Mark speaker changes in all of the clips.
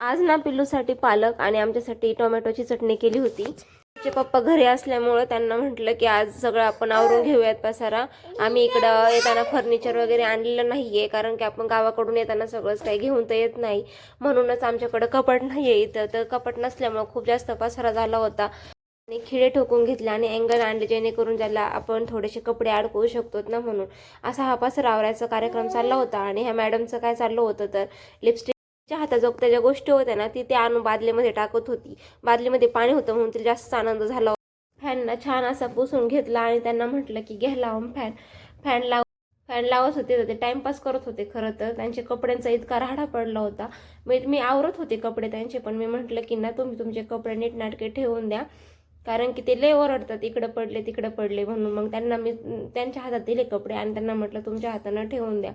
Speaker 1: आज ना पिल्लूसाठी पालक आणि आमच्यासाठी टोमॅटोची चटणी केली होती। तिचे पप्पा घरी असल्यामुळे त्यांना म्हटलं की आज सगळं आपण आवरून घेऊयात पसारा। आम्ही इकडं येताना फर्निचर वगैरे आणलेलं नाहीये, कारण की आपण गावाकडून येताना सगळंच काही घेऊन तर येत नाही, म्हणूनच आमच्याकडे कपाट नाहीये इथं। तर कपाट नसल्यामुळे खूप जास्त पसारा झाला होता आणि खिळे ठोकून घेतले आणि अँगल आणले, जेणेकरून ज्याला आपण थोडेसे कपडे अडकवू शकतो ना, म्हणून असा हा पसारा आवरायचा कार्यक्रम चालला होता। आणि ह्या मॅडमचं काय चाललं होतं तर लिपस्टिक हाताजोगत्या ज्या गोष्टी होत्या ना ती आणून बादलीमध्ये टाकत होती। बादलीमध्ये पाणी होतं म्हणून तिला जास्त आनंद झाला। फॅनला छान असा पुसून घेतला आणि त्यांना म्हटलं की घ्या लावून फॅन। फॅन लावत होते तर ते टाइमपास करत होते। खरं तर त्यांच्या कपड्यांचा इतका राडा पडला होता। मी आवरत होते कपडे त्यांचे, पण मी म्हटलं की ना तुम्ही तुमचे कपडे नीटनाटके ठेवून द्या, कारण की ते लय ओरडतात इकडे पडले तिकडे पडले म्हणून। मग त्यांना मी त्यांच्या हातात दिले कपडे आणि त्यांना म्हटलं तुमच्या हाताने ठेवून द्या।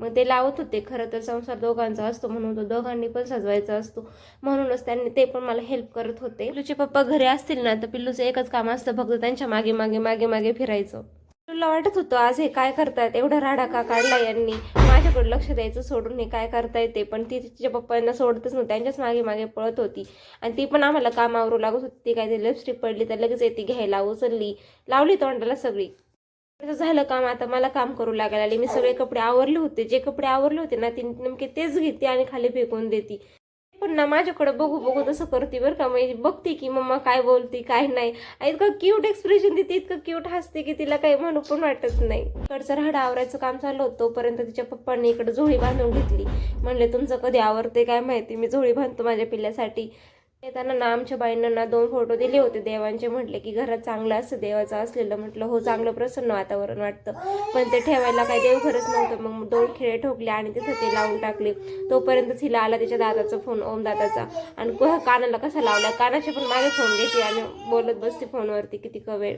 Speaker 1: मग ते लावत होते। खरं तर संसार दोघांचा असतो म्हणून तो दोघांनी पण सजवायचा असतो, म्हणूनच त्यांनी ते पण मला हेल्प करत होते। पिल्लूचे पप्पा घरी असतील ना तर पिल्लूचं एकच काम असतं, फक्त त्यांच्या मागे मागे मागे मागे फिरायचं। पिल्लूला वाटत होतं आज हे काय करतायत, एवढा राडा का काढला यांनी, माझ्याकडे लक्ष द्यायचं सोडून हे काय करताय ते। पण ती तिच्या पप्पांना सोडतच नव्हती, त्यांच्याच मागे मागे पळत होती आणि ती पण आम्हाला काम आवरू लागत होती। ती काय ते लिपस्टिक पडली तर लगेच येते घ्यायला, उचलली, लावली तोंडाला सगळी। झालं काम, आता मला काम करू लागायला लागले। मी सगळे कपडे आवरले होते, जे कपडे आवरले होते ना ती नेमके तेच घेते आणि खाली फेकून देते। पण ना माझ्याकडे बघू बघू तसं करते बरं का, म्हणजे बघते की मम्मा काय बोलते काय नाही। इतकं क्यूट एक्सप्रेशन देते, इतकं क्यूट हसते की तिला काही म्हणू पण वाटत नाही। इकडचं राहडं आवरायचं काम चालू होतं तोपर्यंत तिच्या पप्पांनी इकडे झोळी बांधून घेतली। म्हणले तुमचं कधी आवरते काय माहिती, मी झोळी बांधतो माझ्या पिल्ल्यासाठी। येताना ना आमच्या बाईंना ना 2 फोटो दिले होते देवांचे, म्हटले की घरात चांगलं असं देवाचं असलेलं। म्हटलं हो, चांगलं प्रसन्न वातावरण वाटतं, पण ते ठेवायला काही देव खरंच नव्हतं। मग 2 खिळे ठोकले आणि तिथं ते लावून टाकले। तोपर्यंत हिला आला तिच्या दादाचा फोन, ओम दादाचा, आणि कानाला कसा लावला, कानाचे पण मागे फोन घेते आणि बोलत बसते फोनवरती किती वेळ।